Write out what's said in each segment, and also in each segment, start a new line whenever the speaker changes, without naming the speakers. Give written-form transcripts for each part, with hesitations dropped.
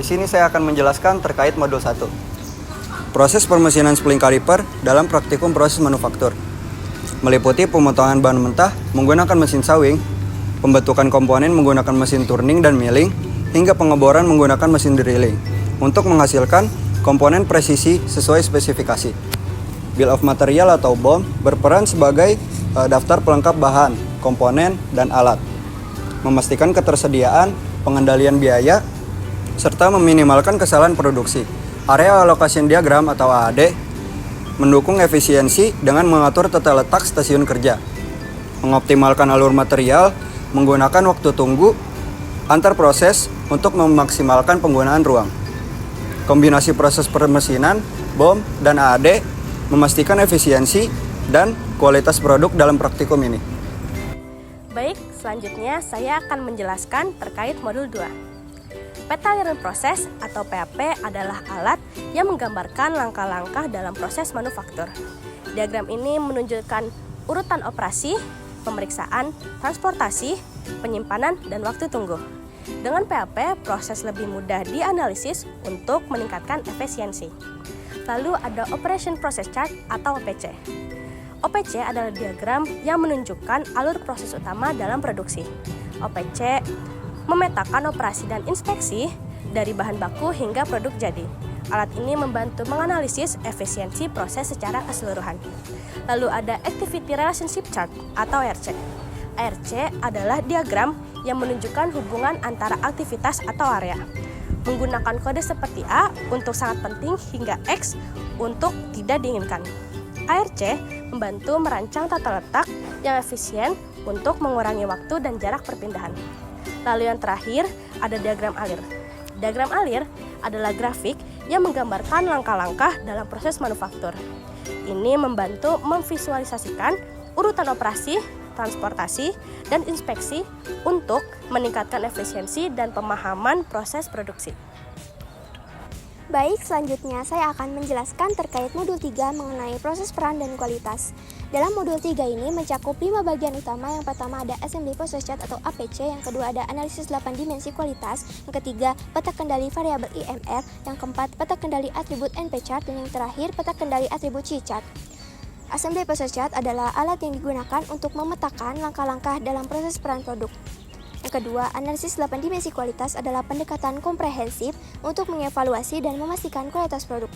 Di sini saya akan menjelaskan terkait modul 1. Proses permesinan spling caliper dalam praktikum proses manufaktur. Meliputi pemotongan bahan mentah menggunakan mesin sawing, pembentukan komponen menggunakan mesin turning dan milling, hingga pengeboran menggunakan mesin drilling untuk menghasilkan komponen presisi sesuai spesifikasi. Bill of Material atau BOM berperan sebagai daftar pelengkap bahan, komponen, dan alat. Memastikan ketersediaan, pengendalian biaya, serta meminimalkan kesalahan produksi. Area Allocation Diagram atau AAD mendukung efisiensi dengan mengatur tata letak stasiun kerja. Mengoptimalkan alur material menggunakan waktu tunggu antar proses untuk memaksimalkan penggunaan ruang. Kombinasi proses permesinan, BOM, dan AAD memastikan efisiensi dan kualitas produk dalam praktikum ini.
Baik, selanjutnya saya akan menjelaskan terkait modul 2. Peta aliran proses atau PAP adalah alat yang menggambarkan langkah-langkah dalam proses manufaktur. Diagram ini menunjukkan urutan operasi, pemeriksaan, transportasi, penyimpanan, dan waktu tunggu. Dengan PAP, proses lebih mudah dianalisis untuk meningkatkan efisiensi. Lalu ada Operation Process Chart atau OPC. OPC adalah diagram yang menunjukkan alur proses utama dalam produksi. OPC memetakan operasi dan inspeksi dari bahan baku hingga produk jadi. Alat ini membantu menganalisis efisiensi proses secara keseluruhan. Lalu ada Activity Relationship Chart atau ARC. ARC adalah diagram yang menunjukkan hubungan antara aktivitas atau area. Menggunakan kode seperti A untuk sangat penting hingga X untuk tidak diinginkan. ARC membantu merancang tata letak yang efisien untuk mengurangi waktu dan jarak perpindahan. Lalu yang terakhir ada diagram alir. Diagram alir adalah grafik yang menggambarkan langkah-langkah dalam proses manufaktur. Ini membantu memvisualisasikan urutan operasi, transportasi, dan inspeksi untuk meningkatkan efisiensi dan pemahaman proses produksi.
Baik, selanjutnya saya akan menjelaskan terkait modul 3 mengenai proses peran dan kualitas. Dalam modul 3 ini mencakup 5 bagian utama. Yang pertama ada Assembly Process Chart atau APC, yang kedua ada analisis 8 dimensi kualitas, yang ketiga peta kendali variabel IMR, yang keempat peta kendali atribut NP Chart, dan yang terakhir peta kendali atribut C Chart. Assembly Process Chart adalah alat yang digunakan untuk memetakan langkah-langkah dalam proses peran produk. Yang kedua, analisis 8 dimensi kualitas adalah pendekatan komprehensif untuk mengevaluasi dan memastikan kualitas produk.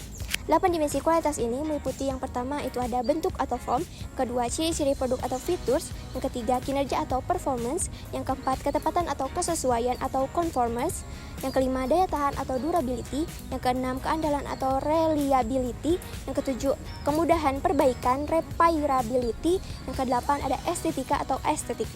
8 dimensi kualitas ini meliputi yang pertama itu ada bentuk atau form, kedua ciri-ciri produk atau features, yang ketiga kinerja atau performance, yang keempat ketepatan atau kesesuaian atau conformance, yang kelima daya tahan atau durability, yang keenam keandalan atau reliability, yang ketujuh kemudahan perbaikan repairability, yang kedelapan ada estetika atau estetik.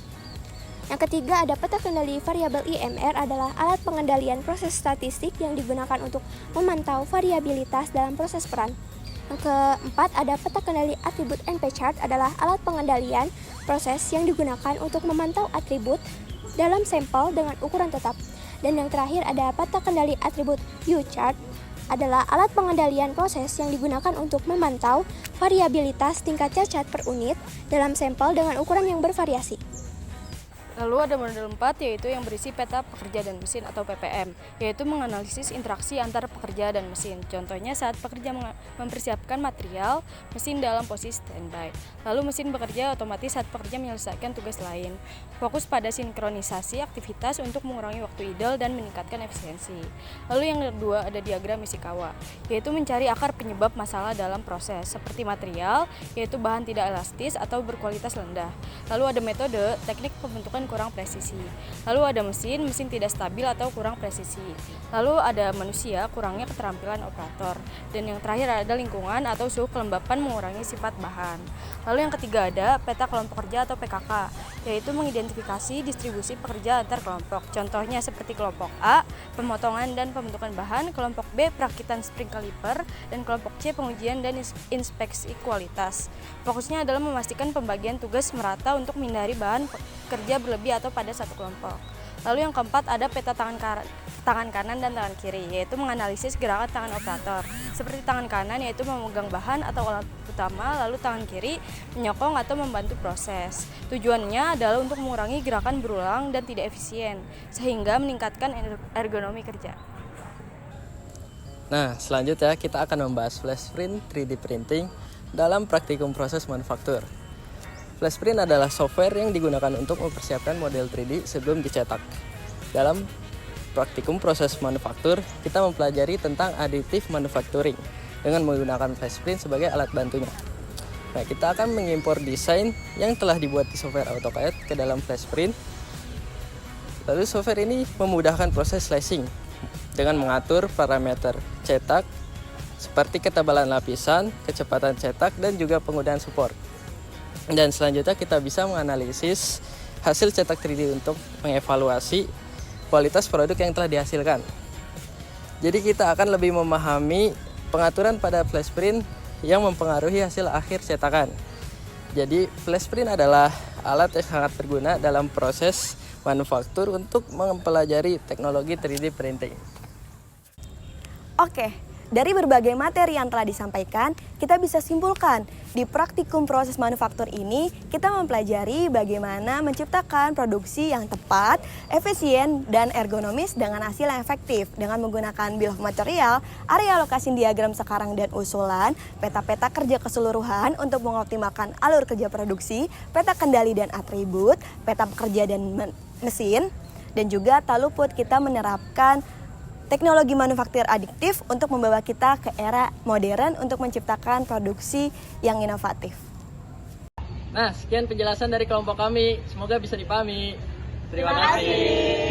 Yang ketiga ada peta kendali variabel IMR adalah alat pengendalian proses statistik yang digunakan untuk memantau variabilitas dalam proses peran. Yang keempat ada peta kendali atribut NP Chart adalah alat pengendalian proses yang digunakan untuk memantau atribut dalam sampel dengan ukuran tetap. Dan yang terakhir ada peta kendali atribut U Chart adalah alat pengendalian proses yang digunakan untuk memantau variabilitas tingkat cacat per unit dalam sampel dengan ukuran yang bervariasi.
Lalu ada modul 4 yaitu yang berisi peta pekerja dan mesin atau PPM, yaitu menganalisis interaksi antara pekerja dan mesin. Contohnya saat pekerja mempersiapkan material, mesin dalam posisi standby. Lalu mesin bekerja otomatis saat pekerja menyelesaikan tugas lain. Fokus pada sinkronisasi aktivitas untuk mengurangi waktu idle dan meningkatkan efisiensi. Lalu yang kedua ada diagram Ishikawa, yaitu mencari akar penyebab masalah dalam proses, seperti material, yaitu bahan tidak elastis atau berkualitas rendah. Lalu ada metode, teknik pembentukan kurang presisi. Lalu ada mesin tidak stabil atau kurang presisi. Lalu ada manusia, kurangnya keterampilan operator. Dan yang terakhir ada lingkungan atau suhu kelembapan mengurangi sifat bahan. Lalu yang ketiga ada peta kelompok kerja atau PKK, yaitu mengidentifikasi distribusi pekerja antar kelompok. Contohnya seperti kelompok A, pemotongan dan pembentukan bahan, kelompok B, perakitan spring caliper, dan kelompok C, pengujian dan inspeksi kualitas. Fokusnya adalah memastikan pembagian tugas merata untuk menghindari bahan kerja berlebih atau pada satu kelompok. Lalu yang keempat ada peta tangan kanan dan tangan kiri, yaitu menganalisis gerakan tangan operator. Seperti tangan kanan yaitu memegang bahan atau alat utama, lalu tangan kiri menyokong atau membantu proses. Tujuannya adalah untuk mengurangi gerakan berulang dan tidak efisien, sehingga meningkatkan ergonomi kerja.
Nah, selanjutnya kita akan membahas flash print 3D printing dalam praktikum proses manufaktur. Flash print adalah software yang digunakan untuk mempersiapkan model 3D sebelum dicetak. Dalam praktikum proses manufaktur, kita mempelajari tentang additive manufacturing dengan menggunakan flash print sebagai alat bantunya. Nah, kita akan mengimpor desain yang telah dibuat di software AutoCAD ke dalam flash print. Lalu software ini memudahkan proses slashing dengan mengatur parameter cetak seperti ketebalan lapisan, kecepatan cetak, dan juga penggunaan support. Dan selanjutnya kita bisa menganalisis hasil cetak 3D untuk mengevaluasi kualitas produk yang telah dihasilkan. Jadi kita akan lebih memahami pengaturan pada flash print yang mempengaruhi hasil akhir cetakan. Jadi flash print adalah alat yang sangat berguna dalam proses manufaktur untuk mempelajari teknologi 3D printing.
Oke, dari berbagai materi yang telah disampaikan, kita bisa simpulkan di praktikum proses manufaktur ini kita mempelajari bagaimana menciptakan produksi yang tepat, efisien, dan ergonomis dengan hasil yang efektif dengan menggunakan bill of material, area lokasi diagram sekarang dan usulan, peta-peta kerja keseluruhan untuk mengoptimalkan alur kerja produksi, peta kendali dan atribut, peta pekerja dan mesin, dan juga tak luput kita menerapkan teknologi manufaktur adiktif untuk membawa kita ke era modern untuk menciptakan produksi yang inovatif.
Nah, sekian penjelasan dari kelompok kami. Semoga bisa dipahami. Terima kasih.